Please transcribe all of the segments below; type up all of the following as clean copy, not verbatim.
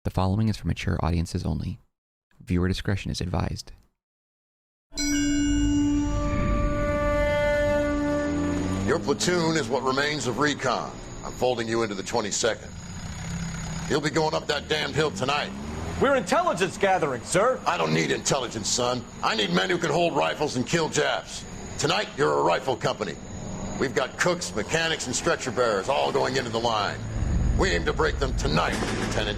The following is for mature audiences only. Viewer discretion is advised. Your platoon is what remains of recon. I'm folding you into the 22nd. You'll be going up that damned hill tonight. We're intelligence gathering, sir. I don't need intelligence, son. I need men who can hold rifles and kill Japs. Tonight, you're a rifle company. We've got cooks, mechanics, and stretcher bearers all going into the line. We aim to break them tonight, Lieutenant.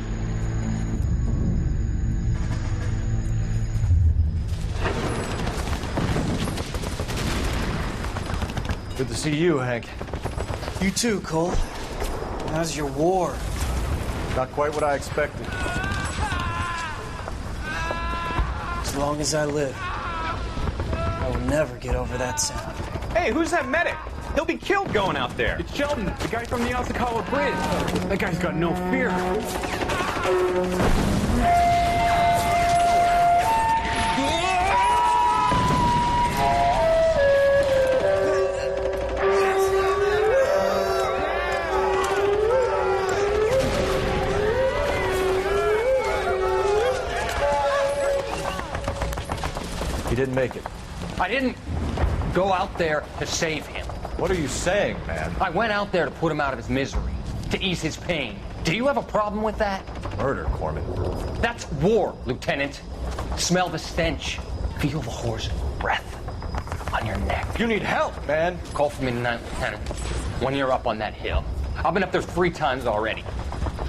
Good to see you, Hank. You too, Cole. How's your war? Not quite what I expected. As long as I live, I will never get over that sound. Hey, who's that medic? He'll be killed going out there. It's Sheldon, the guy from the Osakawa Bridge. That guy's got no fear. He didn't make it. I didn't go out there to save him. What are you saying, man? I went out there to put him out of his misery, to ease his pain. Do you have a problem with that? Murder, Corman. That's war, Lieutenant. Smell the stench. Feel the horse's breath on your neck. You need help, man. Call for me tonight, Lieutenant. When you're up on that hill. I've been up there 3 times already.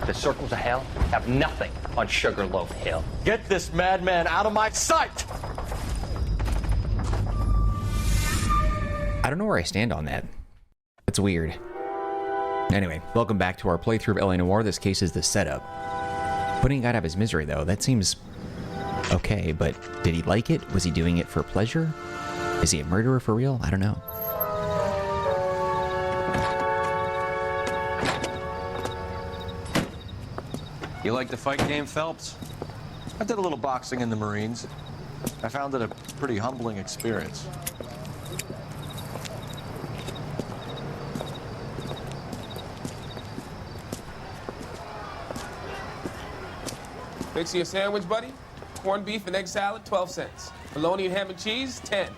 The circles of hell have nothing on Sugarloaf Hill. Get this madman out of my sight! I don't know where I stand on that. It's weird. Anyway, welcome back to our playthrough of LA Noire. This case is the setup. Putting a guy out of his misery, though, that seems okay, but did he like it? Was he doing it for pleasure? Is he a murderer for real? I don't know. You like the fight game, Phelps? I did a little boxing in the Marines. I found it a pretty humbling experience. Fix you a sandwich, buddy? Corned beef and egg salad, 12 cents. Bologna and ham and cheese, 10.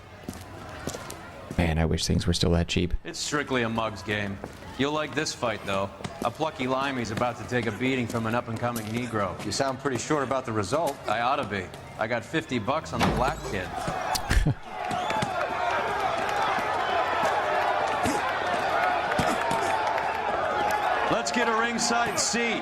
Man, I wish things were still that cheap. It's strictly a mug's game. You'll like this fight, though. A plucky limey's about to take a beating from an up-and-coming Negro. You sound pretty sure about the result. I ought to be. I got $50 on the black kid. Let's get a ringside seat.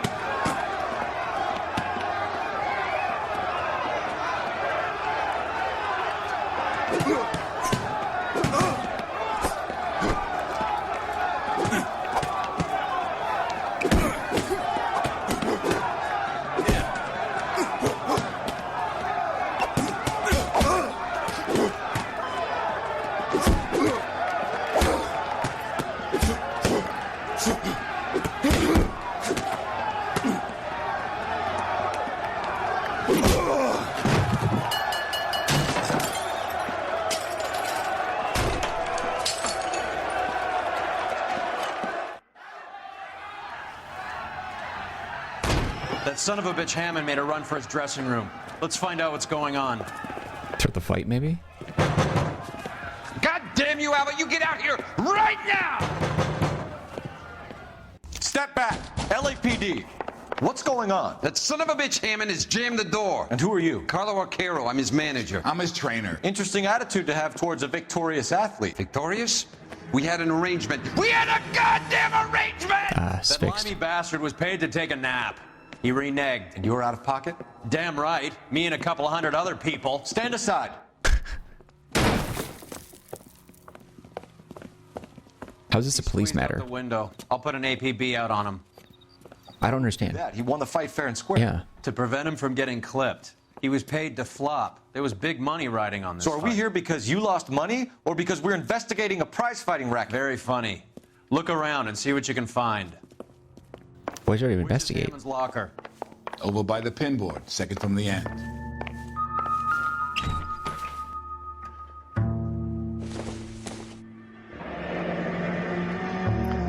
That son of a bitch Hammond made a run for his dressing room. Let's find out what's going on. Start the fight, maybe? God damn you, Albert! You get out here right now! Step back! LAPD! What's going on? That son of a bitch Hammond has jammed the door. And who are you? Carlo Arcaro, I'm his manager. I'm his trainer. Interesting attitude to have towards a victorious athlete. Victorious? We had an arrangement. We had a goddamn arrangement! That Fixed. limey bastard was paid to take a nap. He reneged. And you were out of pocket? Damn right. Me and a couple hundred other people. Stand aside. How's this a police Squeeze out matter? the window. I'll put an APB out on him. I don't understand. That he won the fight fair and square. Yeah. To prevent him from getting clipped. He was paid to flop. There was big money riding on this So are we fight. here because you lost money or because we're investigating a prize-fighting racket? Very funny. Look around and see what you can find. Why should I Where's investigate? Hammond's locker? Over by the pinboard, second from the end.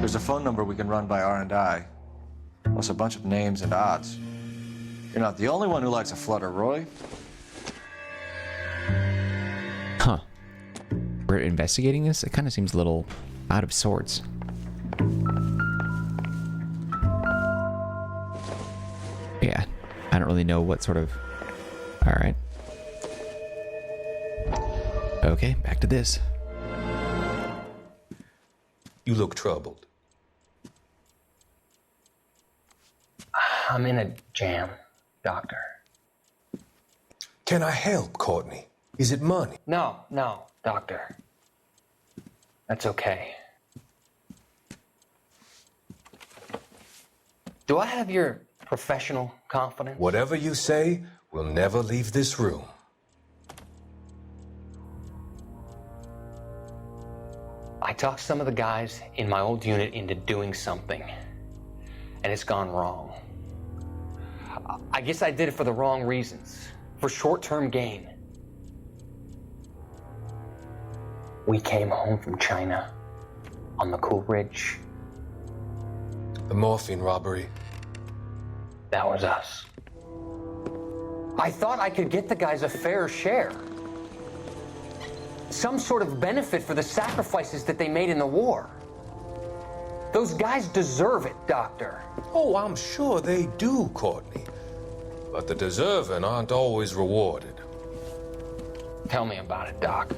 There's a phone number we can run by R&I, plus a bunch of names and odds. You're not the only one who likes a flutter, Roy. Huh. We're investigating this? It kind of seems a little out of sorts. Yeah, I don't really know what sort of... Alright. Okay, back to this. You look troubled. I'm in a jam, Doctor. Can I help, Courtney? Is it money? No, Doctor. That's okay. Do I have your professional confidence? Whatever you say, we'll never leave this room. I talked some of the guys in my old unit into doing something, and it's gone wrong. I guess I did it for the wrong reasons, for short-term gain. We came home from China on the Cool Ridge. The morphine robbery. That was us. I thought I could get the guys a fair share. Some sort of benefit for the sacrifices that they made in the war. Those guys deserve it, Doctor. Oh, I'm sure they do, Courtney. But the deserving aren't always rewarded. Tell me about it, Doc.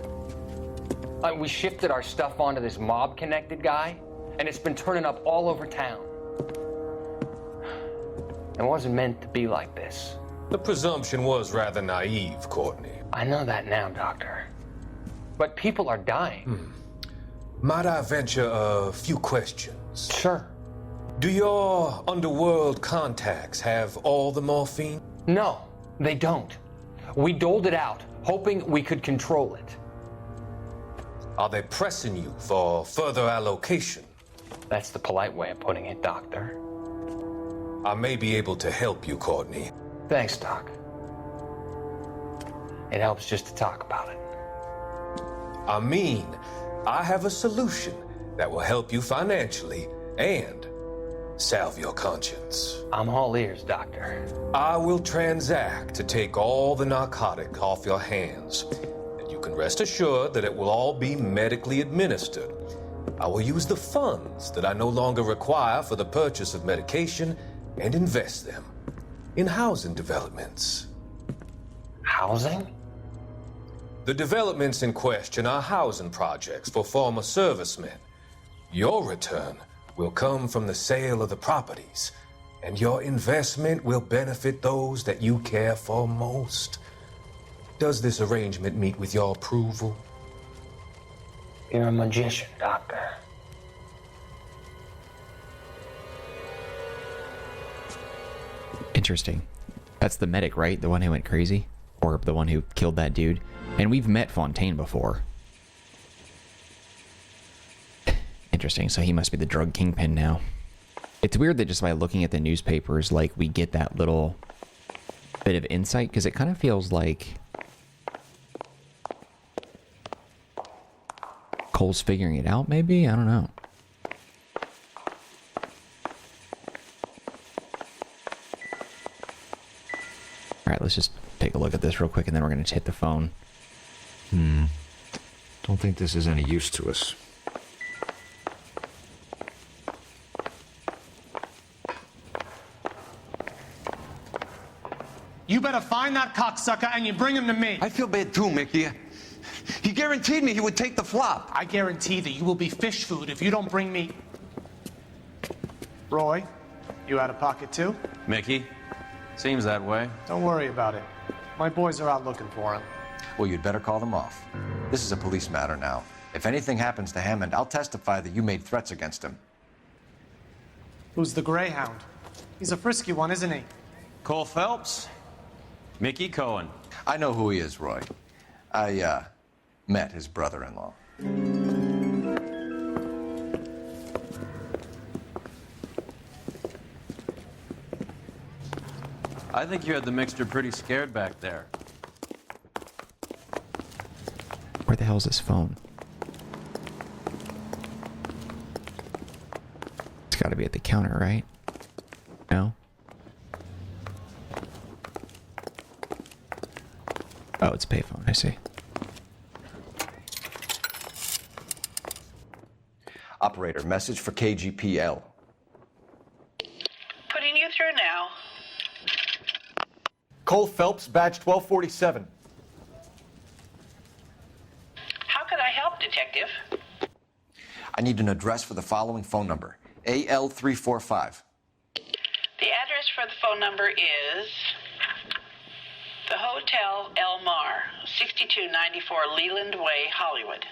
We shifted our stuff onto this mob-connected guy, and it's been turning up all over town. It wasn't meant to be like this. The presumption was rather naive, Courtney. I know that now, Doctor. But people are dying. Might I venture a few questions? Sure. Do your underworld contacts have all the morphine? No, they don't. We doled it out, hoping we could control it. Are they pressing you for further allocation? That's the polite way of putting it, Doctor. I may be able to help you, Courtney. Thanks, Doc. It helps just to talk about it. I mean, I have a solution that will help you financially and salve your conscience. I'm all ears, Doctor. I will transact to take all the narcotic off your hands. And you can rest assured that it will all be medically administered. I will use the funds that I no longer require for the purchase of medication and invest them in housing developments. Housing? The developments in question are housing projects for former servicemen. Your return will come from the sale of the properties, and your investment will benefit those that you care for most. Does this arrangement meet with your approval? You're a magician, Doctor. Interesting. That's the medic, right? The one who went crazy? Or the one who killed that dude? And we've met Fontaine before. Interesting, so he must be the drug kingpin now. It's weird that just by looking at the newspapers, like, we get that little bit of insight, because it kind of feels like Cole's figuring it out, maybe? I don't know. Alright, let's just take a look at this real quick, and then we're going to hit the phone. Don't think this is any use to us. You better find that cocksucker and you bring him to me. I feel bad too, Mickey. He guaranteed me he would take the flop. I guarantee that you will be fish food if you don't bring me... Roy, you out of pocket too? Mickey? Seems that way. Don't worry about it. My boys are out looking for him. Well, you'd better call them off. This is a police matter now. If anything happens to Hammond, I'll testify that you made threats against him. Who's the Greyhound? He's a frisky one, isn't he? Cole Phelps? Mickey Cohen. I know who he is, Roy. I, met his brother-in-law. I think you had the mixture pretty scared back there. Where the hell's his phone? It's got to be at the counter, right? No? Oh, it's a payphone. I see. Operator, message for KGPL. Putting you through now. Cole Phelps, badge 1247. How could I help, Detective? I need an address for the following phone number. AL345. The address for the phone number is the Hotel El Mar, 6294 Leland Way, Hollywood.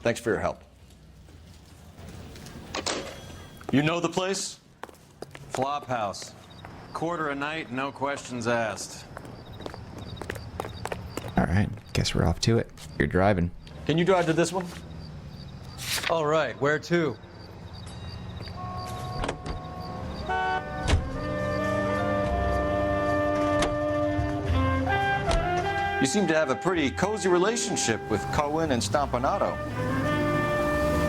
Thanks for your help. You know the place? Flop house. Quarter a night, no questions asked. All right, guess we're off to it. You're driving. Can you drive to this one? All right, where to? You seem to have a pretty cozy relationship with Cohen and Stompanato.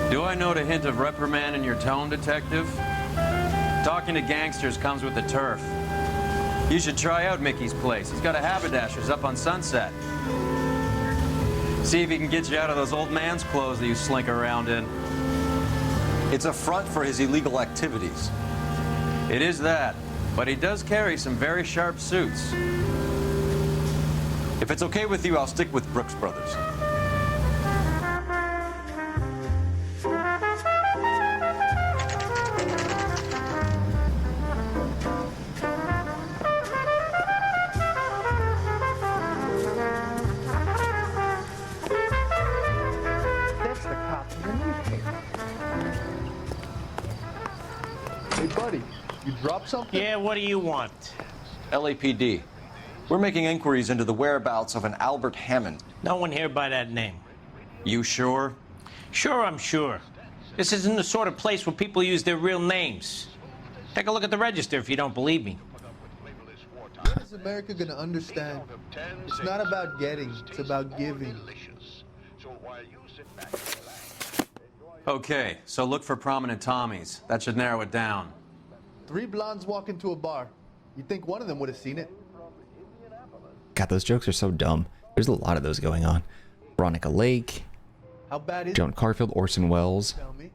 Do I note a hint of reprimand in your tone, Detective? Talking to gangsters comes with the turf. You should try out Mickey's place. He's got a haberdasher's up on Sunset. See if he can get you out of those old man's clothes that you slink around in. It's a front for his illegal activities. It is that, but he does carry some very sharp suits. If it's okay with you, I'll stick with Brooks Brothers. That's the cop in the newspaper. Hey, buddy, you dropped something? Yeah, what do you want? LAPD. We're making inquiries into the whereabouts of an Albert Hammond. No one here by that name. You sure? Sure, I'm sure. This isn't the sort of place where people use their real names. Take a look at the register if you don't believe me. When is America gonna understand? It's not about getting, it's about giving. Okay, so look for prominent Tommies. That should narrow it down. 3 blondes walk into a bar. You'd think one of them would have seen it. God, those jokes are so dumb. There's a lot of those going on. Veronica Lake, How bad is Joan Carfield, Orson Welles, Tell me.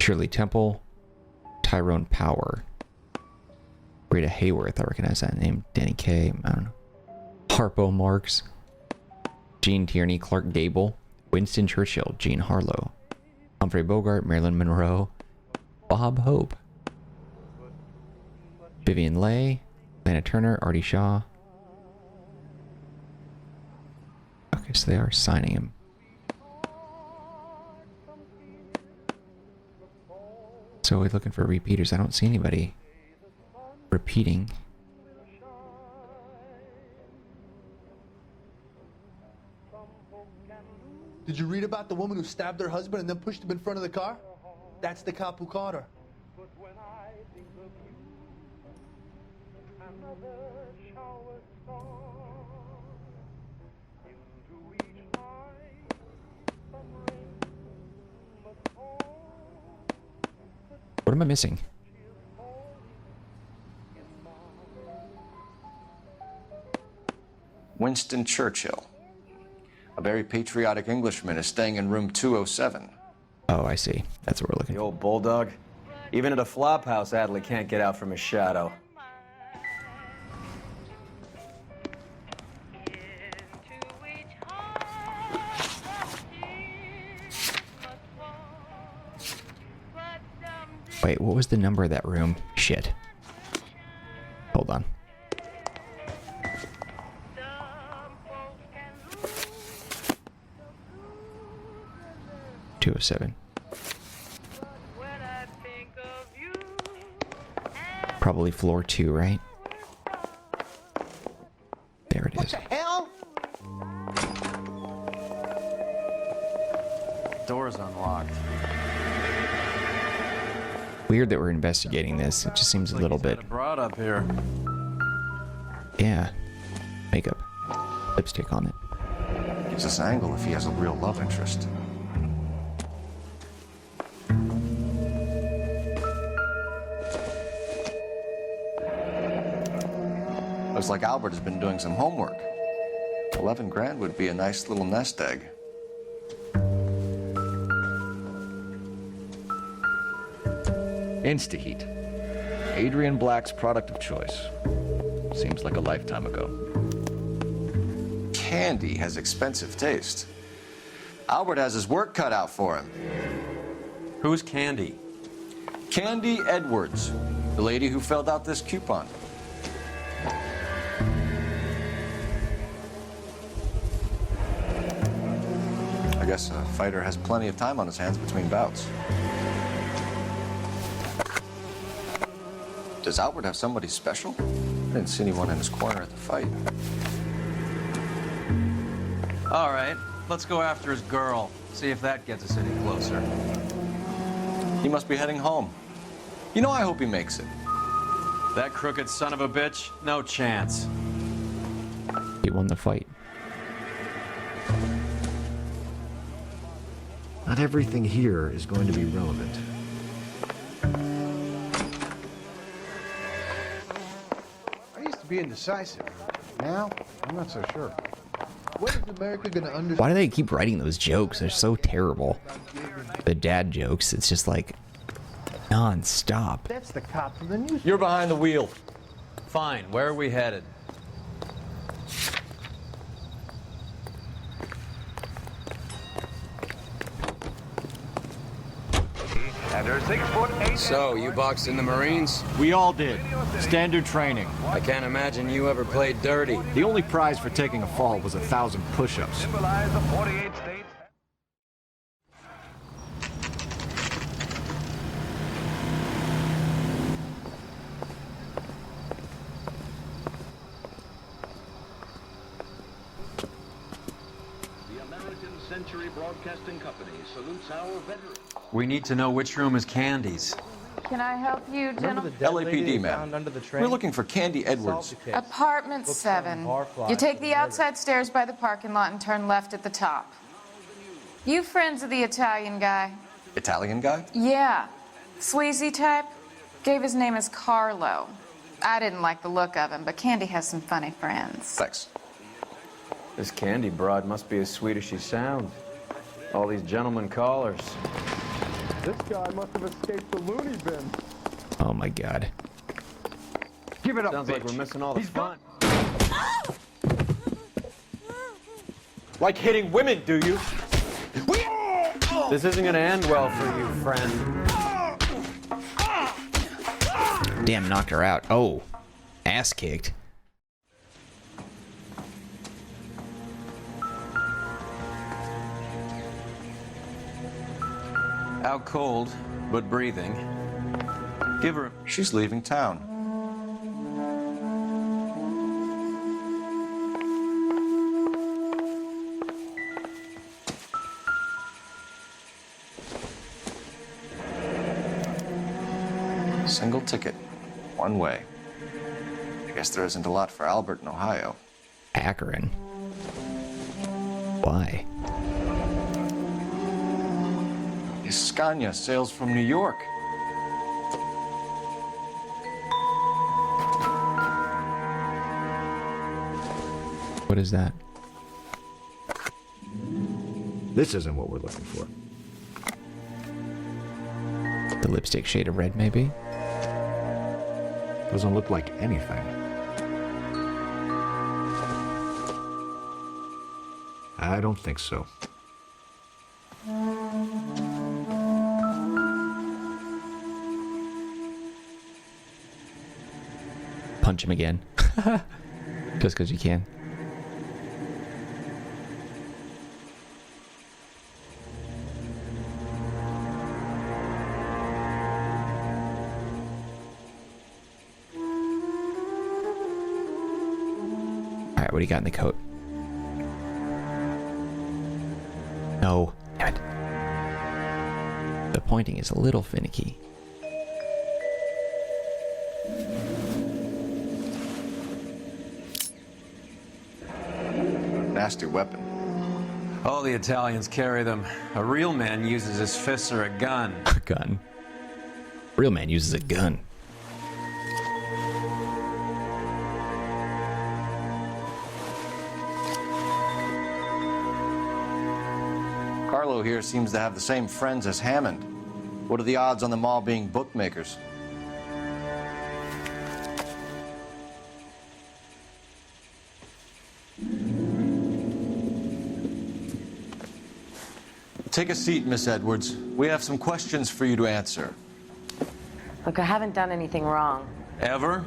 Shirley Temple, Tyrone Power, Rita Hayworth, I recognize that name, Danny Kaye, I don't know, Harpo Marx, Gene Tierney, Clark Gable, Winston Churchill, Jean Harlow, Humphrey Bogart, Marilyn Monroe, Bob Hope, Vivian Leigh, Lana Turner, Artie Shaw. Okay, so they are signing him. So we're looking for repeaters. I don't see anybody repeating. Did you read about the woman who stabbed her husband and then pushed him in front of the car? That's the cop who caught her. What am I missing? Winston Churchill. A very patriotic Englishman is staying in room 207. Oh, I see. That's what we're looking for. The old bulldog. Even at a flop house, Adley can't get out from his shadow. Wait, what was the number of that room? Shit. Hold on. .207. Probably floor 2, right? There it is. What the hell? Door's unlocked. Weird that we're investigating this. It just seems a little bit. Brought up here. Yeah. Makeup. Lipstick on it. Gives us angle if he has a real love interest. Looks like Albert has been doing some homework. 11 grand would be a nice little nest egg. Instaheat. Adrian Black's product of choice. Seems like a lifetime ago. Candy has expensive taste. Albert has his work cut out for him. Who's Candy? Candy Edwards, the lady who filled out this coupon. I guess a fighter has plenty of time on his hands between bouts. Does Albert have somebody special? I didn't see anyone in his corner at the fight. All right, let's go after his girl. See if that gets us any closer. He must be heading home. You know, I hope he makes it. That crooked son of a bitch, no chance. He won the fight. Not everything here is going to be relevant. I used to be indecisive. Now, I'm not so sure. What is America gonna understand? Why do they keep writing those jokes? They're so terrible. The dad jokes, it's just like non-stop. That's the cop from the news. You're behind the wheel. Fine, where are we headed? So, you boxed in the Marines? We all did. Standard training. I can't imagine you ever played dirty. The only prize for taking a fall was 1,000 push-ups. Century Broadcasting Company salutes our veterans. We need to know which room is Candy's. Can I help you, gentlemen? LAPD, ma'am. We're looking for Candy Edwards. Apartment 7. You take the outside stairs by the parking lot and turn left at the top. You friends of the Italian guy? Italian guy? Yeah. Sleazy type? Gave his name as Carlo. I didn't like the look of him, but Candy has some funny friends. Thanks. This Candy broad must be as sweet as she sounds. All these gentlemen callers. This guy must have escaped the loony bin. Oh my god. Give it up, Sounds bitch. like we're missing all the fun. Like hitting women, do you? This isn't gonna end well for you, friend. Damn, knocked her out. Oh, ass kicked. Out cold, but breathing. Give her... She's leaving town. Single ticket. One way. I guess there isn't a lot for Albert in Ohio. Akron. Why? Scania sails from New York. What is that? This isn't what we're looking for. The lipstick shade of red, maybe? Doesn't look like anything. I don't think so. Punch him again. Just because you can. Alright, what do you got in the coat? No. Damn it. The pointing is a little finicky. Nasty weapon. All the Italians carry them. A real man uses his fists or a gun. A gun. Real man uses a gun. Carlo here seems to have the same friends as Hammond. What are the odds on them all being bookmakers? Take a seat, Miss Edwards. We have some questions for you to answer. Look, I haven't done anything wrong. Ever?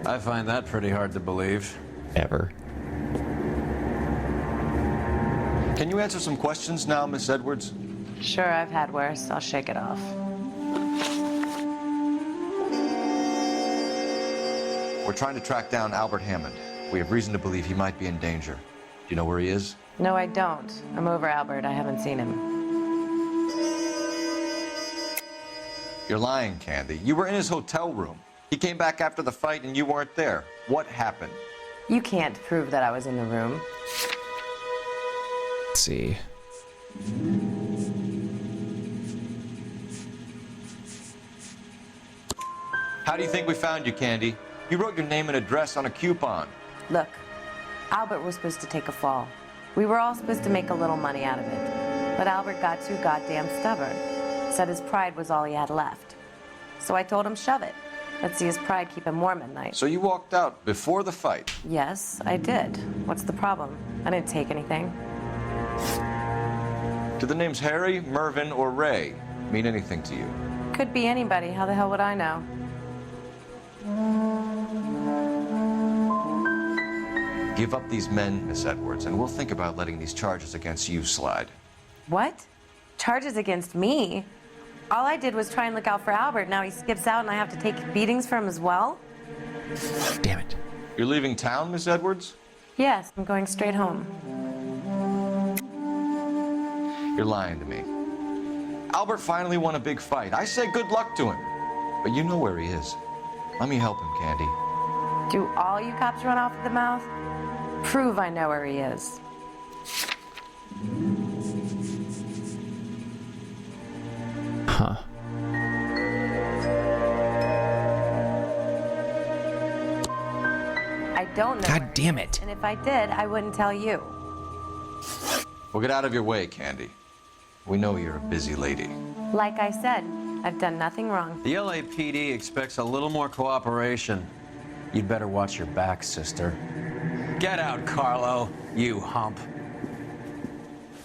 I find that pretty hard to believe. Ever. Can you answer some questions now, Miss Edwards? Sure, I've had worse. I'll shake it off. We're trying to track down Albert Hammond. We have reason to believe he might be in danger. Do you know where he is? No, I don't. I'm over Albert. I haven't seen him. You're lying, Candy. You were in his hotel room. He came back after the fight and you weren't there. What happened? You can't prove that I was in the room. Let's see. How do you think we found you, Candy? You wrote your name and address on a coupon. Look, Albert was supposed to take a fall. We were all supposed to make a little money out of it. But Albert got too goddamn stubborn. Said his pride was all he had left. So I told him shove it. Let's see his pride keep him warm at night. So you walked out before the fight? Yes, I did. What's the problem? I didn't take anything. Do the names Harry, Mervyn, or Ray mean anything to you? Could be anybody. How the hell would I know? Give up these men, Miss Edwards, and we'll think about letting these charges against you slide. What? Charges against me? All I did was try and look out for Albert. Now he skips out and I have to take beatings for him as well? Damn it. You're leaving town, Miss Edwards? Yes, I'm going straight home. You're lying to me. Albert finally won a big fight. I say good luck to him. But you know where he is. Let me help him, Candy. Do all you cops run off at the mouth? Prove I know where he is. Huh. I don't know. God damn it. And if I did, I wouldn't tell you. Well, get out of your way, Candy. We know you're a busy lady. Like I said, I've done nothing wrong. The LAPD expects a little more cooperation. You'd better watch your back, sister. Get out, Carlo, you hump.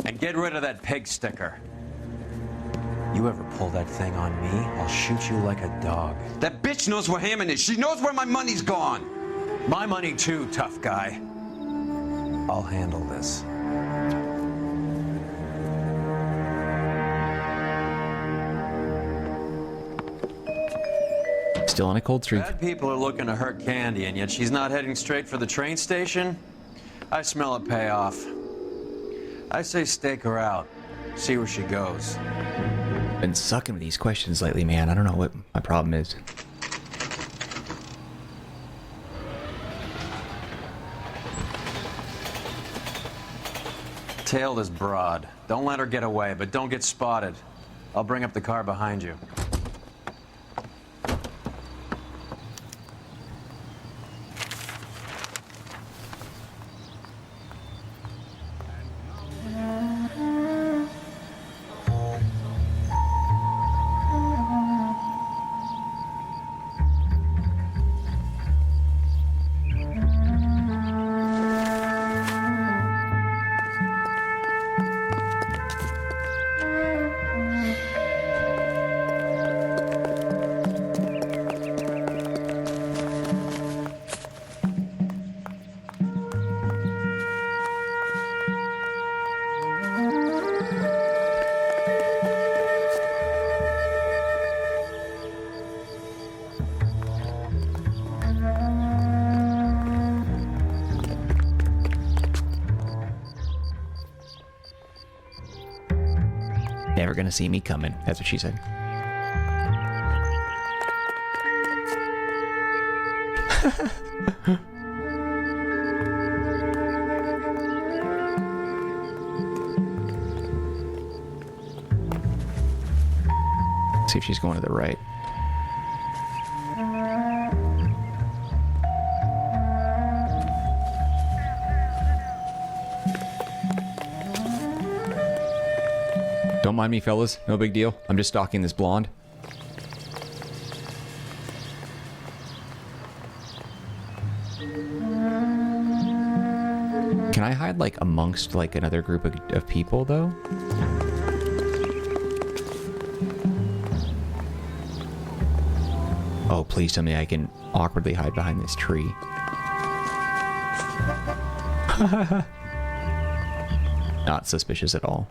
And get rid of that pig sticker. You ever pull that thing on me, I'll shoot you like a dog. That bitch knows where Hammond is. She knows where my money's gone. My money too, tough guy. I'll handle this. Still on a cold streak. Bad people are looking to hurt Candy, and yet she's not heading straight for the train station? I smell a payoff. I say stake her out. See where she goes. Been sucking with these questions lately, man. I don't know what my problem is. Tail this broad. Don't let her get away, but don't get spotted. I'll bring up the car behind you. Never gonna see me coming. That's what she said. See if she's going to the right. Don't mind me, fellas. No big deal. I'm just stalking this blonde. Can I hide, like, amongst, like, another group of people, though? Oh, please tell me I can awkwardly hide behind this tree. Not suspicious at all.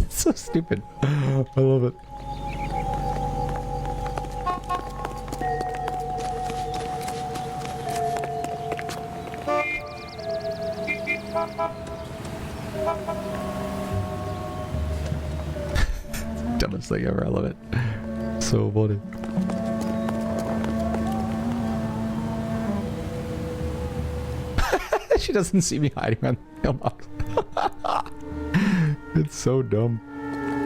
It's so stupid. I love it. Dumbest thing ever. I love it. So funny. She doesn't see me hiding on the mailbox. It's so dumb.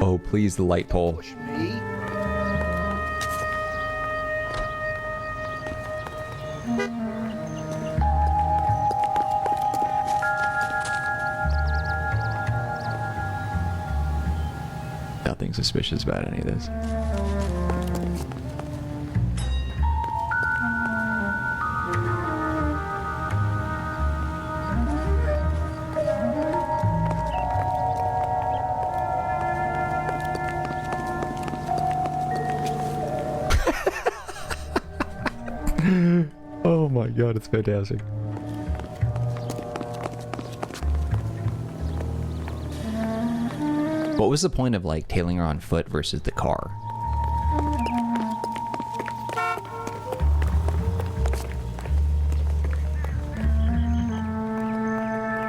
Oh, please, the light pole. Push me? Nothing suspicious about any of this. Oh my god, it's fantastic. What was the point of, like, tailing her on foot versus the car?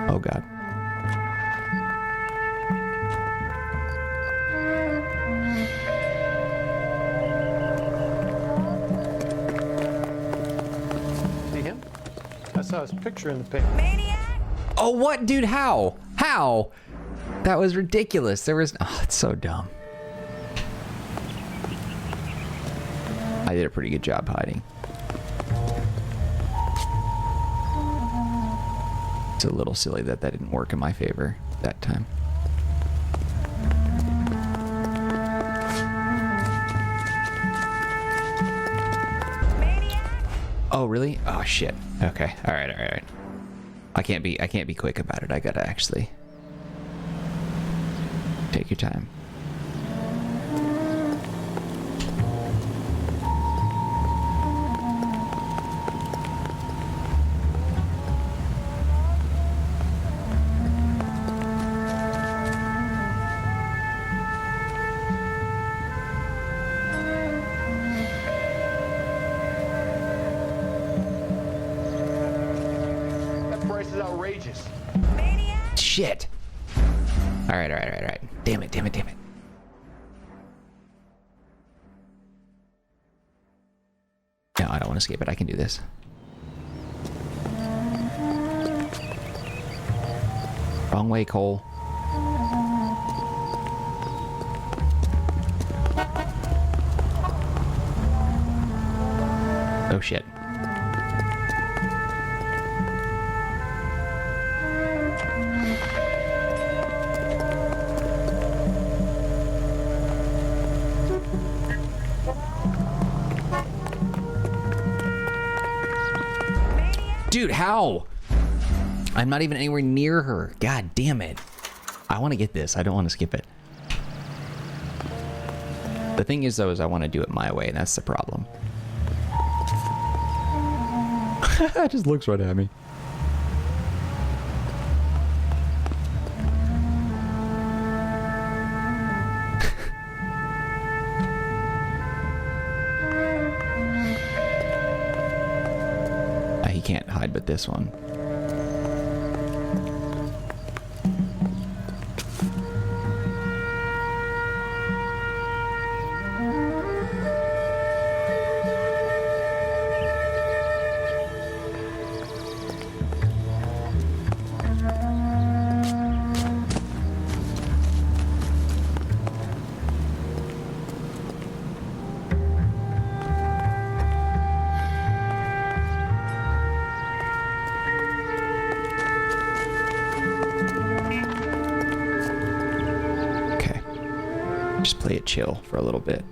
Oh god. See him? I saw his picture in the paper. Oh, what? Dude, how? How? That was ridiculous. There was... Oh, it's so dumb. I did a pretty good job hiding. It's a little silly that that didn't work in my favor that time. Oh, really? Oh, shit. Okay. All right, all right, all right. I can't be quick about it. I gotta actually... Take your time. That price is outrageous. Shit. All right, all right, all right, all right. Damn it, damn it, damn it. No, I don't want to escape it. I can do this. Wrong way, Cole. Oh, shit. Dude, how? I'm not even anywhere near her. God damn it. I want to get this. I don't want to skip it. The thing is, though, is I want to do it my way, and that's the problem. It just looks right at me. He can't hide but this one. Just play it chill for a little bit.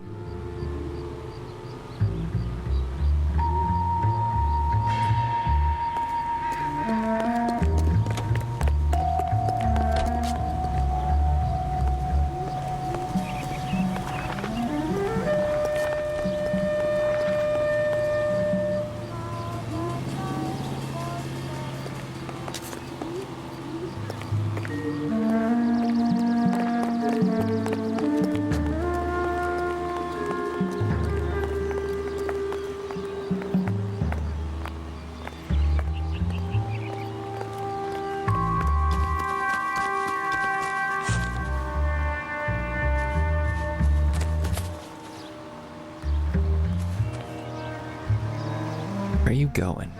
Where are you going?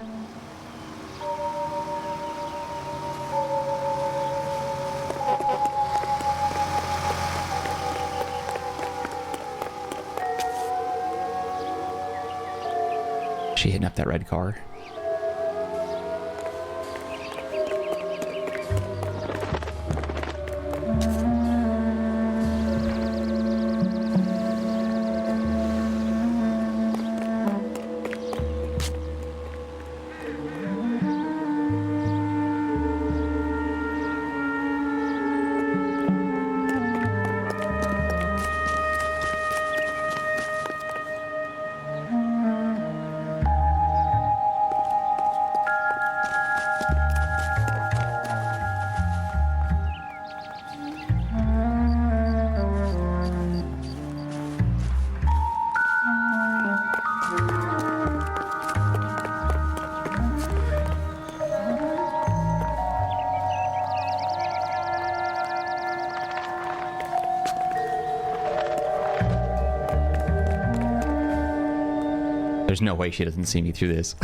Is she hitting up that red car? There's no way she doesn't see me through this.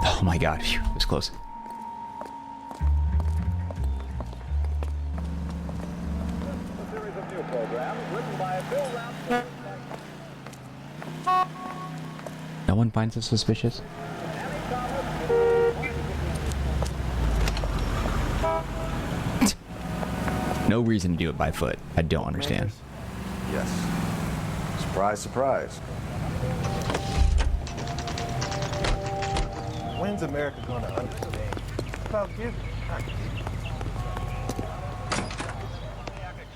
Oh my god, phew, it was close. No one finds us suspicious? No reason to do it by foot. I don't understand. Yes. Surprise, surprise. When's America gonna understand? About giving.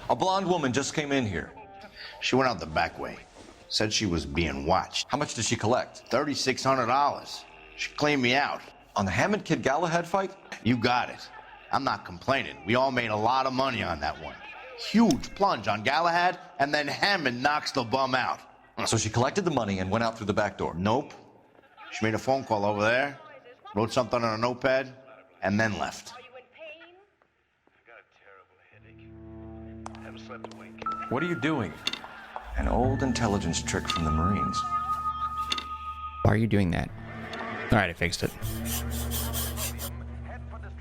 A blonde woman just came in here. She went out the back way. Said she was being watched. How much did she collect? $3,600. She cleaned me out. On the Hammond Kid Galahad fight? You got it. I'm not complaining. We all made a lot of money on that one. Huge plunge on Galahad, and then Hammond knocks the bum out. So she collected the money and went out through the back door? Nope. She made a phone call over there, wrote something on a notepad, and then left. What are you doing? An old intelligence trick from the Marines. Why are you doing that? Alright, I fixed it.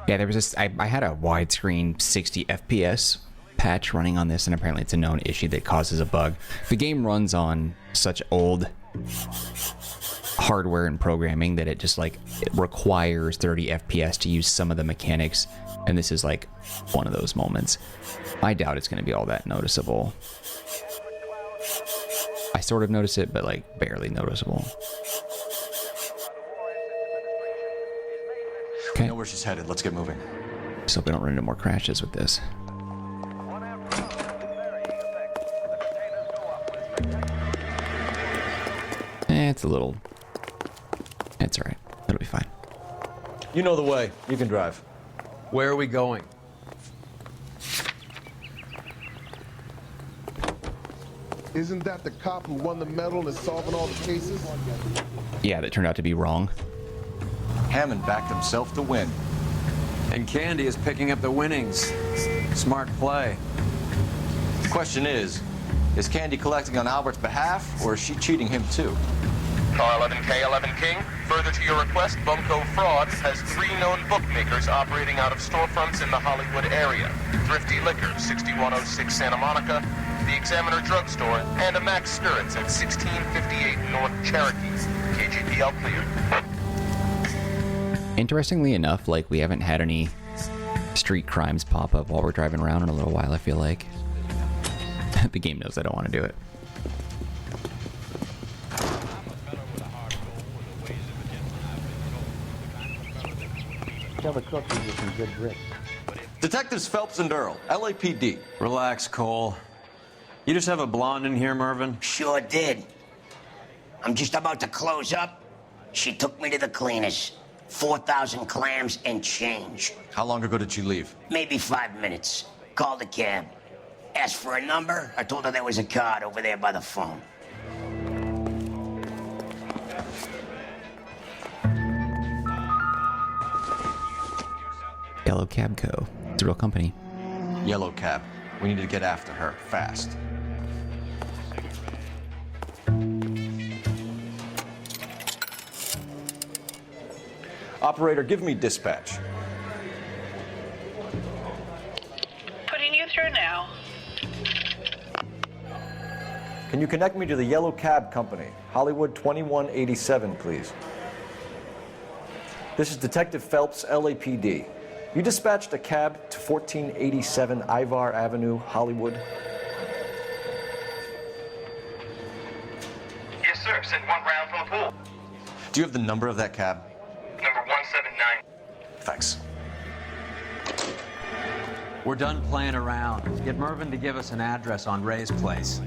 Yeah, there was this. I had a widescreen 60 FPS patch running on this, and apparently it's a known issue that causes a bug. The game runs on such old hardware and programming that it just like it requires 30 FPS to use some of the mechanics, and this is like one of those moments. I doubt it's going to be all that noticeable. I sort of notice it, but like barely noticeable. Okay. We know where she's headed. Let's get moving. Just hope we don't run into more crashes with this. It's a little... It's alright. It'll be fine. You know the way. You can drive. Where are we going? Isn't that the cop who won the medal and is solving all the cases? Yeah, that turned out to be wrong. Hammond backed himself to win. And Candy is picking up the winnings. Smart play. The question is Candy collecting on Albert's behalf, or is she cheating him too? Car 11K 11 King, further to your request, Bunko Fraud has 3 known bookmakers operating out of storefronts in the Hollywood area. Thrifty Liquor, 6106 Santa Monica, the Examiner Drugstore, and a Max Spirits at 1658 North Cherokee. KGPL cleared. Interestingly enough, like, we haven't had any street crimes pop up while we're driving around in a little while, I feel like. The game knows I don't want to do it. Tell the cook to get some good grits. Detectives Phelps and Earl, LAPD. Relax, Cole. You just have a blonde in here, Mervyn? Sure did. I'm just about to close up. She took me to the cleaners. 4,000 clams and change. How long ago did she leave? Maybe 5 minutes. Called a cab. Asked for a number. I told her there was a card over there by the phone. Yellow Cab Co. It's a real company. Yellow Cab. We need to get after her, fast. Operator, give me dispatch. Putting you through now. Can you connect me to the Yellow Cab Company, Hollywood 2187, please? This is Detective Phelps, LAPD. You dispatched a cab to 1487 Ivar Avenue, Hollywood. Yes, sir. Send one round from the pool. Do you have the number of that cab? Number 179. Thanks. We're done playing around. Get Mervyn to give us an address on Ray's place.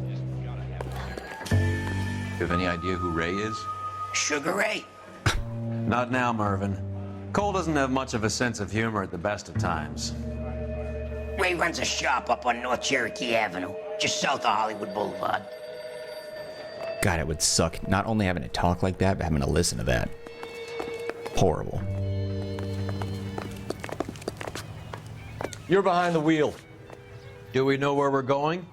You have any idea who Ray is? Sugar Ray? Not now, Mervyn. Cole doesn't have much of a sense of humor at the best of times. Ray runs a shop up on North Cherokee Avenue, just south of Hollywood Boulevard. God, it would suck not only having to talk like that, but having to listen to that. Horrible. You're behind the wheel. Do we know where we're going?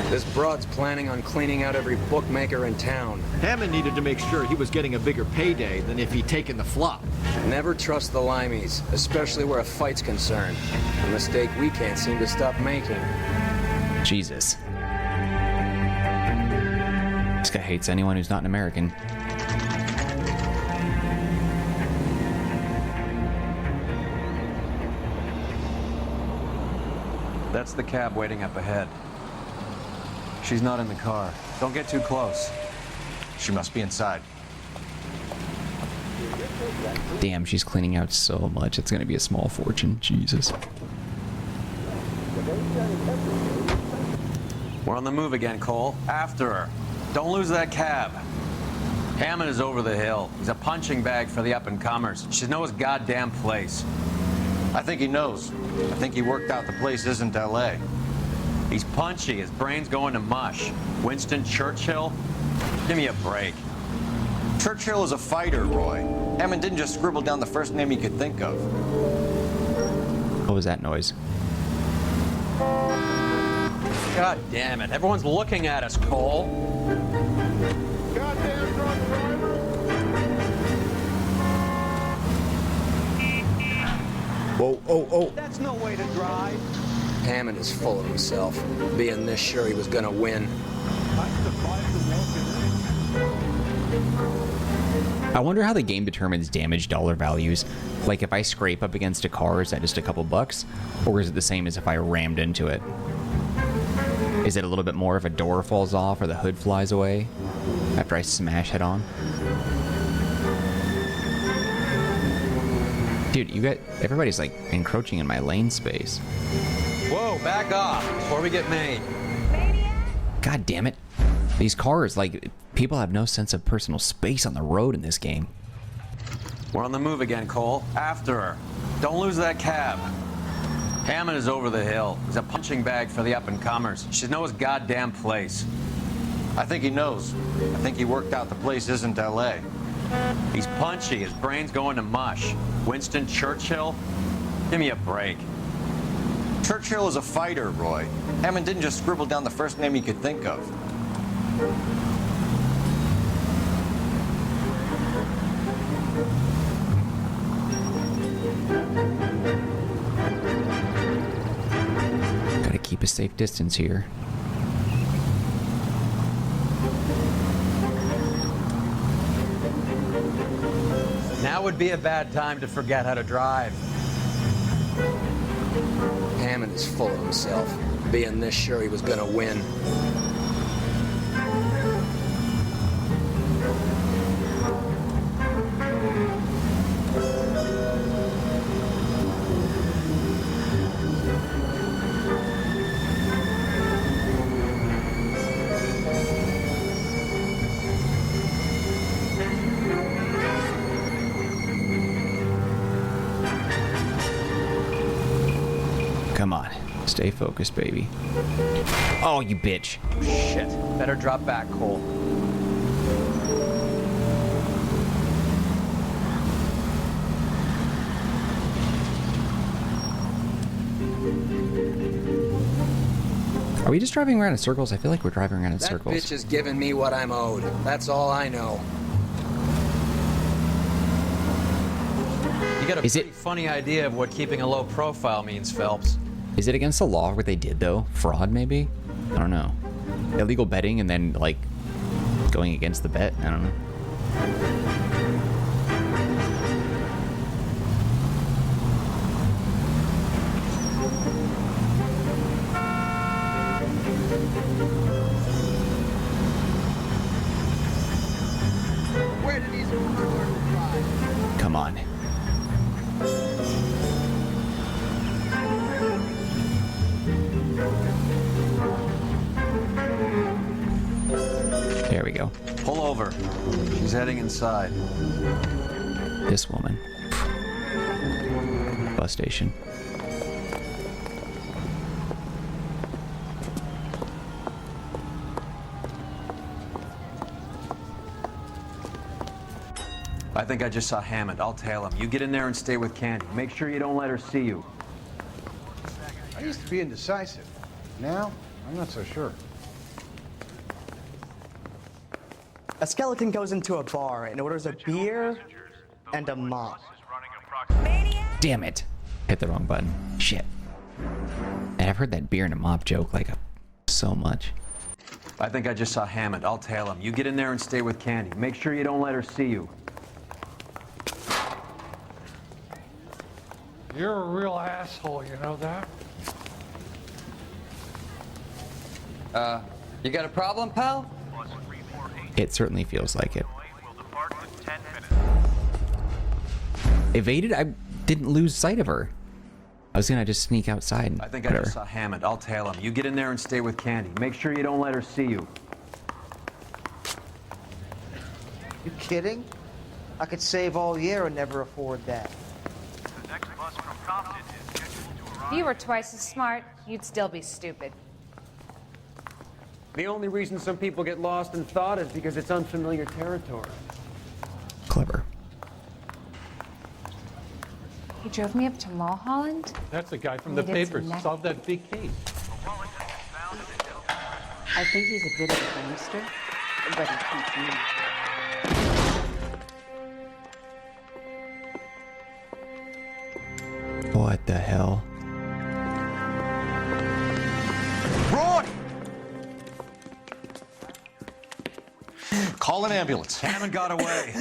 This broad's planning on cleaning out every bookmaker in town. Hammond needed to make sure he was getting a bigger payday than if he'd taken the flop. Never trust the limeys, especially where a fight's concerned. A mistake we can't seem to stop making. Jesus. This guy hates anyone who's not an American. That's the cab waiting up ahead. She's not in the car. Don't get too close. She must be inside. Damn, she's cleaning out so much. It's gonna be a small fortune. Jesus. We're on the move again, Cole. After her. Don't lose that cab. Hammond is over the hill. He's a punching bag for the up-and-comers. Should know his goddamn place. I think he knows. I think he worked out the place isn't L.A. He's punchy. His brain's going to mush. Winston Churchill? Give me a break. Churchill is a fighter, Roy. Hammond didn't just scribble down the first name he could think of. What was that noise? God damn it. Everyone's looking at us, Cole. Goddamn drunk driver! Whoa, oh, oh. That's no way to drive. Hammond is full of himself, being this sure he was gonna win. I wonder how the game determines damage dollar values. Like, if I scrape up against a car, is that just a couple bucks? Or is it the same as if I rammed into it? Is it a little bit more if a door falls off or the hood flies away after I smash head on? Dude, you got everybody's like encroaching in my lane space. Whoa, back off before we get made. God damn it. These cars, like, people have no sense of personal space on the road in this game. We're on the move again, Cole. After her. Don't lose that cab. Hammond is over the hill. He's a punching bag for the up-and-comers. Should know his goddamn place. I think he knows. I think he worked out the place isn't L.A. He's punchy. His brain's going to mush. Winston Churchill? Give me a break. Churchill is a fighter, Roy. Hammond didn't just scribble down the first name he could think of. keep a safe distance here. Now would be a bad time to forget how to drive. Hammond is full of himself, being this sure he was gonna win. Come on. Stay focused, baby. Oh, you bitch. Shit. Better drop back, Cole. Are we just driving around in circles? I feel like we're driving around in That circles. bitch is giving me what I'm owed. That's all I know. You got a pretty funny idea of what keeping a low profile means, Phelps. Is it against the law what they did, though? Fraud, maybe? I don't know. Illegal betting and then, like, going against the bet? I don't know. Where did these fly? Come on. There we go. Pull over. She's heading inside. This woman. Bus station. I think I just saw Hammond. I'll tail him. You get in there and stay with Candy. Make sure you don't let her see you. I used to be indecisive. Now, I'm not so sure. A skeleton goes into a bar and orders a beer and a mop. Damn it. Hit the wrong button. Shit. And I've heard that beer and a mop joke like so much. I think I just saw Hammond. I'll tail him. You get in there and stay with Candy. Make sure you don't let her see you. You're a real asshole, you know that? You got a problem, pal? It certainly feels like it. Evaded? I didn't lose sight of her. I was gonna just sneak outside and I think I just saw Hammond. I'll tail him. You get in there and stay with Candy. Make sure you don't let her see you. You kidding? I could save all year and never afford that. If you were twice as smart, you'd still be stupid. The only reason some people get lost in thought is because it's unfamiliar territory. Clever. He drove me up to Mulholland? That's the guy from He the did some papers. neck- Solved that big case. I think he's a bit of a gangster, but he keeps me. What the hell? Roy! Call an ambulance. Hammond got away.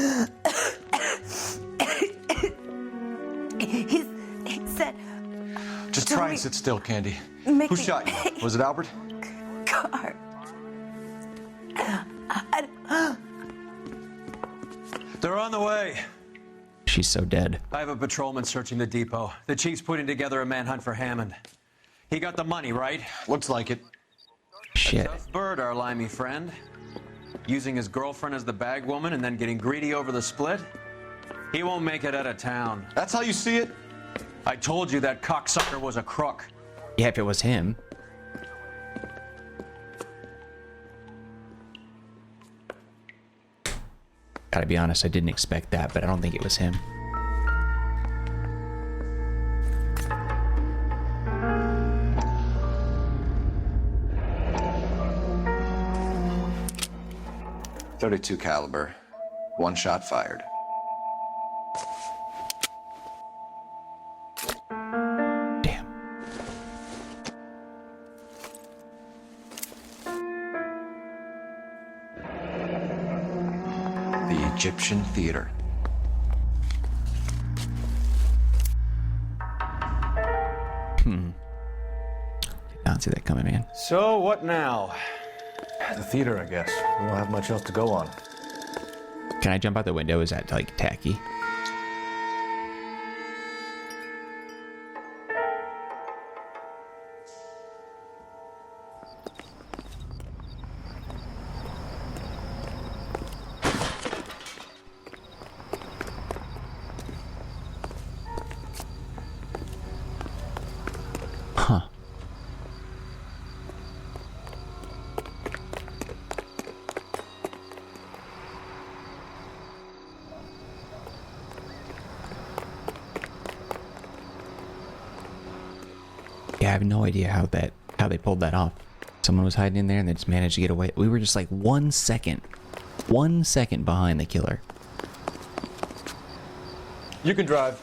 He said, Just try and sit still, Candy. Make Who me shot you? Was it Albert? car. They're on the way. She's so dead. I have a patrolman searching the depot. The chief's putting together a manhunt for Hammond. He got the money, right? Looks like it. Shit. Tough bird, our limey friend. Using his girlfriend as the bag woman and then getting greedy over the split. He won't make it out of town. That's how you see it? I told you that cocksucker was a crook. Yeah, if it was him. Gotta be honest, I didn't expect that, but I don't think it was him. .32 caliber. One shot fired. Egyptian theater. Did not see that coming, man. So, what now? The theater, I guess. We don't have much else to go on. Can I jump out the window? Is that, like, tacky? Huh. Yeah, I have no idea how they pulled that off. Someone was hiding in there and they just managed to get away. We were just like 1 second behind the killer. You can drive.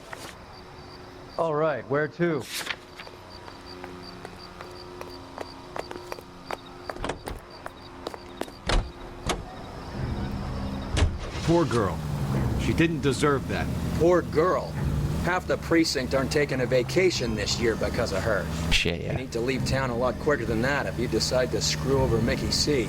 All right, where to? Poor girl. She didn't deserve that. Poor girl. Half the precinct aren't taking a vacation this year because of her. Shit, yeah. You need to leave town a lot quicker than that if you decide to screw over Mickey C.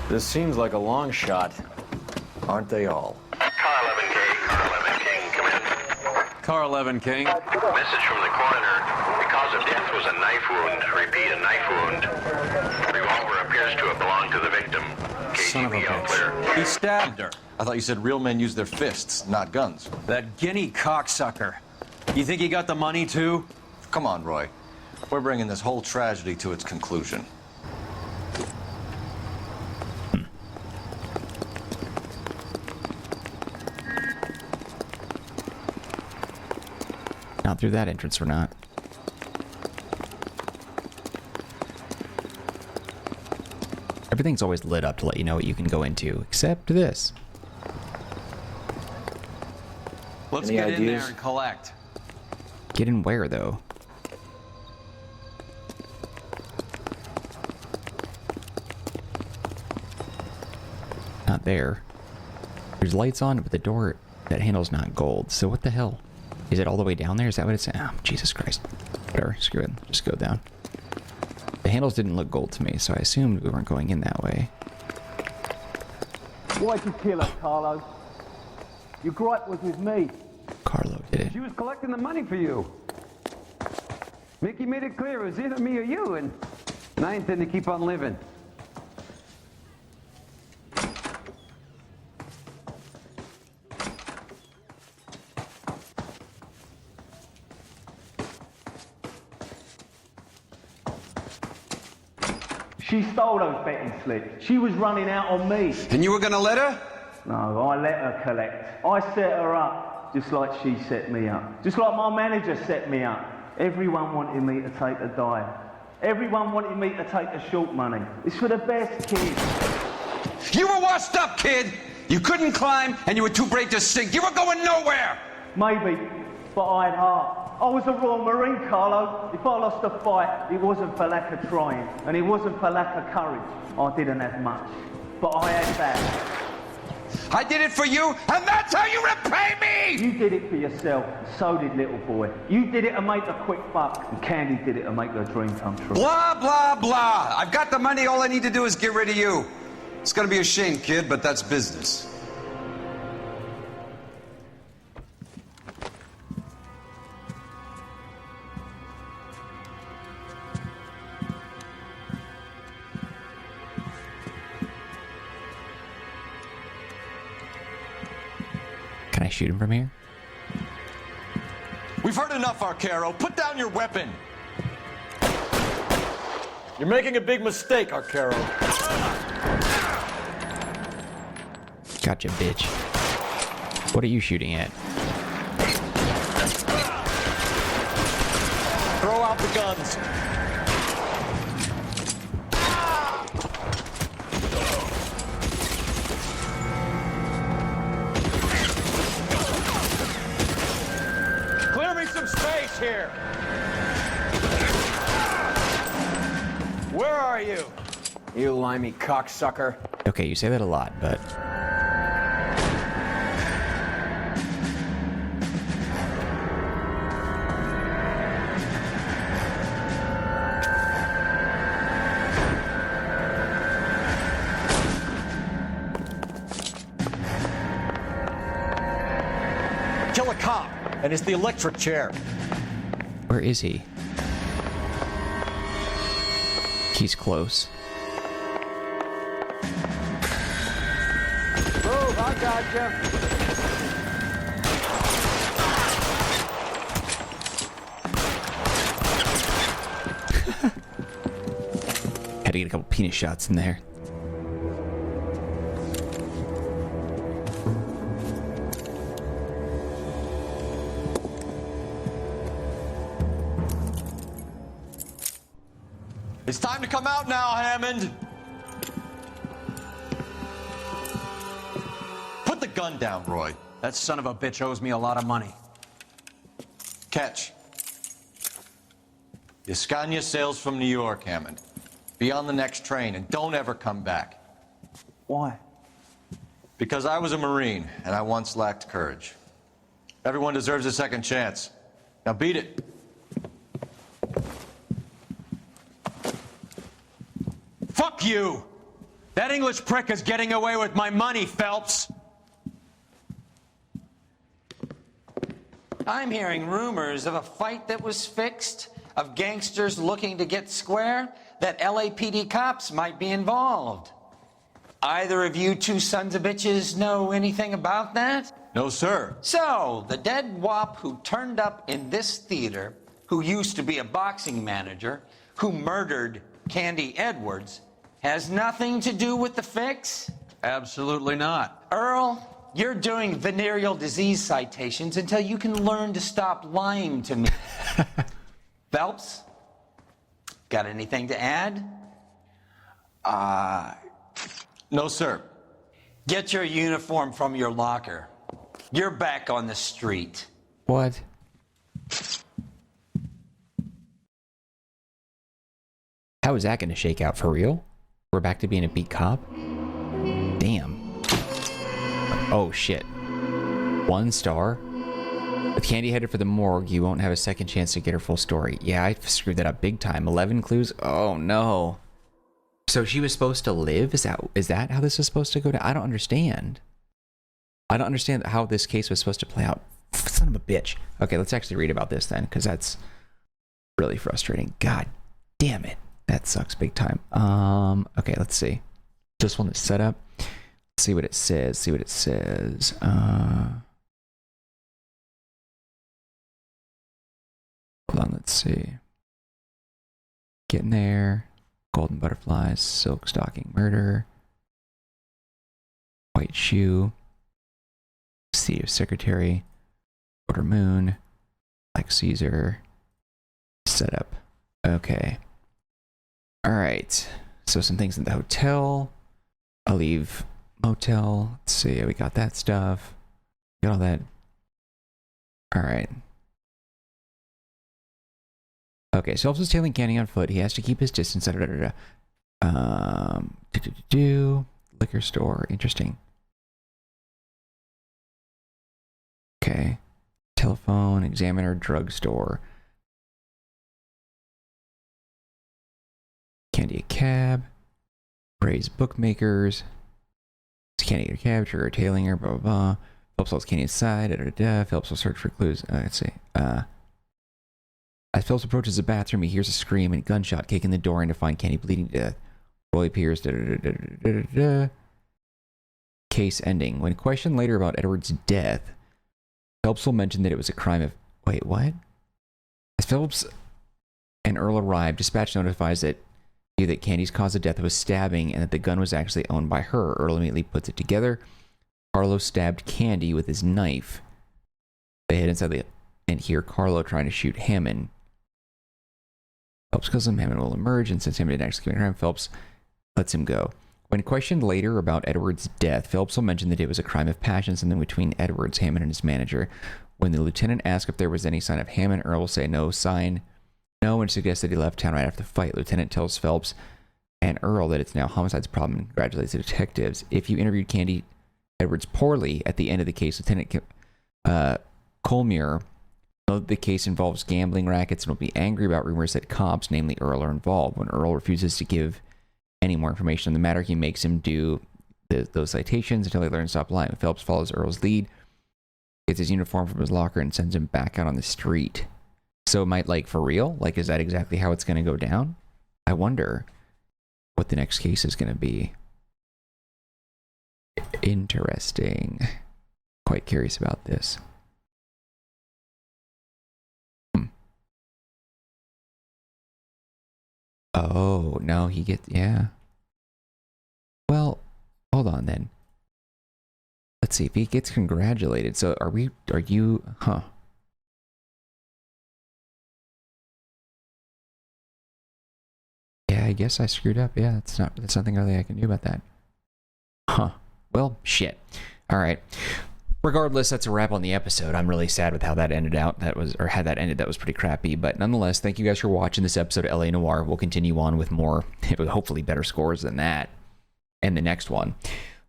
This seems like a long shot. Aren't they all? Car 11 King. Message from the coroner. The cause of death was a knife wound. Repeat, a knife wound. The revolver appears to have belonged to the victim. Son of a bitch. He stabbed her. I thought you said real men use their fists, not guns. That guinea cocksucker. You think he got the money too? Come on, Roy. We're bringing this whole tragedy to its conclusion. Not through that entrance or not. Everything's always lit up to let you know what you can go into, except this. Let's Any get in ideas? there and collect. Get in where, though? Not there. There's lights on, but the door, that handle's not gold. So what the hell? Is it all the way down there? Is that what it's... Oh, Jesus Christ. Whatever, screw it. Just go down. The handles didn't look gold to me, so I assumed we weren't going in that way. Why'd you kill her, Carlo? Your gripe was with me. Carlo did it. She was collecting the money for you. Mickey made it clear it was either me or you, and I intend to keep on living. She stole those betting slips. She was running out on me. And you were gonna let her? No, I let her collect. I set her up, just like she set me up. Just like my manager set me up. Everyone wanted me to take a dive. Everyone wanted me to take the short money. It's for the best kids. You were washed up, kid! You couldn't climb, and you were too brave to sink. You were going nowhere! Maybe, but I had heart. I was a Royal Marine, Carlo. If I lost a fight, it wasn't for lack of trying, and it wasn't for lack of courage. I didn't have much, but I had that. I did it for you, and that's how you repay me! You did it for yourself, so did little boy. You did it to make a quick buck, and Candy did it to make her dream come true. Blah, blah, blah. I've got the money. All I need to do is get rid of you. It's gonna be a shame, kid, but that's business. Can I shoot him from here? We've heard enough, Arcaro. Put down your weapon. You're making a big mistake, Arcaro. Gotcha, bitch. What are you shooting at? Throw out the guns. Where are you? You limey cocksucker. Okay, you say that a lot, but... Kill a cop, and it's the electric chair. Where is he? He's close. Move, I gotcha. Had to get a couple penis shots in there. It's time to come out now, Hammond. Put the gun down, Roy. That son of a bitch owes me a lot of money. Catch. The Scania sails from New York, Hammond. Be on the next train and don't ever come back. Why? Because I was a Marine and I once lacked courage. Everyone deserves a second chance. Now beat it. Fuck you! That English prick is getting away with my money, Phelps! I'm hearing rumors of a fight that was fixed, of gangsters looking to get square, that LAPD cops might be involved. Either of you two sons of bitches know anything about that? No, sir. So, the dead wop who turned up in this theater, who used to be a boxing manager, who murdered Candy Edwards, has nothing to do with the fix? Absolutely not. Earl, you're doing venereal disease citations until you can learn to stop lying to me. Phelps, got anything to add? No, sir. Get your uniform from your locker. You're back on the street. What? How is that going to shake out for real? We're back to being a beat cop? Damn. Oh shit. 1 star? With Candy headed for the morgue, you won't have a second chance to get her full story. Yeah, I screwed that up big time. 11 clues? Oh no. So she was supposed to live? Is that how this is supposed to go down? I don't understand. I don't understand how this case was supposed to play out. Son of a bitch. Okay, let's actually read about this then, because that's really frustrating. God damn it. That sucks big time. Okay, let's see. Just want to set up. See what it says. See what it says. Hold on, let's see. Getting there. Golden butterflies. Silk stocking murder. White shoe. City of Secretary. Quarter moon. Black Caesar. Setup. Okay. Alright. So some things in the hotel. I'll leave motel. Let's see. We got that stuff. Got all that. Alright. Okay, so Phelps is tailing Candy on foot. He has to keep his distance. Liquor store. Interesting. Okay. Telephone, examiner, drugstore. Candy a cab. Praise bookmakers. Candy a cab, trigger tailing her, blah blah blah. Phelps holds Candy inside, Phelps will search for clues. Let's see. As Phelps approaches the bathroom, he hears a scream and a gunshot kicking the door in to find Candy bleeding to death. Roy appears. Case ending. When questioned later about Edward's death, Phelps will mention that it was a crime of... Wait, what? As Phelps and Earl arrive, dispatch notifies that Candy's cause of death was stabbing and that the gun was actually owned by her. Earl immediately puts it together. Carlo stabbed Candy with his knife. They head inside and hear Carlo trying to shoot Hammond. Phelps calls him. Hammond will emerge, and since Hammond didn't actually commit a crime, Phelps lets him go. When questioned later about Edward's death, Phelps will mention that it was a crime of passion, something between Edwards, Hammond, and his manager. When the lieutenant asks if there was any sign of Hammond, Earl will say no sign. No, and suggests that he left town right after the fight. Lieutenant tells Phelps and Earl that it's now Homicide's problem and congratulates the detectives. If you interviewed Candy Edwards poorly at the end of the case, Lieutenant Colmuir know that the case involves gambling rackets and will be angry about rumors that cops, namely Earl, are involved. When Earl refuses to give any more information on the matter, he makes him do those citations until they learn to stop lying. Phelps follows Earl's lead, gets his uniform from his locker, and sends him back out on the street. So it might, like, for real? Like, is that exactly how it's going to go down? I wonder what the next case is going to be. Interesting. Quite curious about this. Oh, no, he gets, yeah. Well, hold on then. Let's see if he gets congratulated. So are you, huh? Yeah, I guess I screwed up. Yeah, that's nothing really I can do about that. Huh. Well, shit. All right. Regardless, that's a wrap on the episode. I'm really sad with how that ended out. That was pretty crappy. But nonetheless, thank you guys for watching this episode of LA Noire. We'll continue on with more, hopefully better scores than that, and the next one.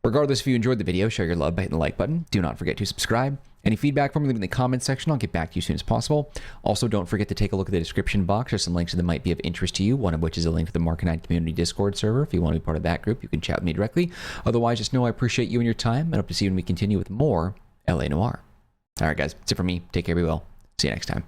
Regardless, if you enjoyed the video, show your love by hitting the like button. Do not forget to subscribe. Any feedback from me, leave in the comments section. I'll get back to you as soon as possible. Also, don't forget to take a look at the description box. There's some links that might be of interest to you, one of which is a link to the Marcanine community Discord server. If you want to be part of that group, you can chat with me directly. Otherwise, just know I appreciate you and your time, and hope to see you when we continue with more LA Noire. All right, guys, that's it for me. Take care, be well. See you next time.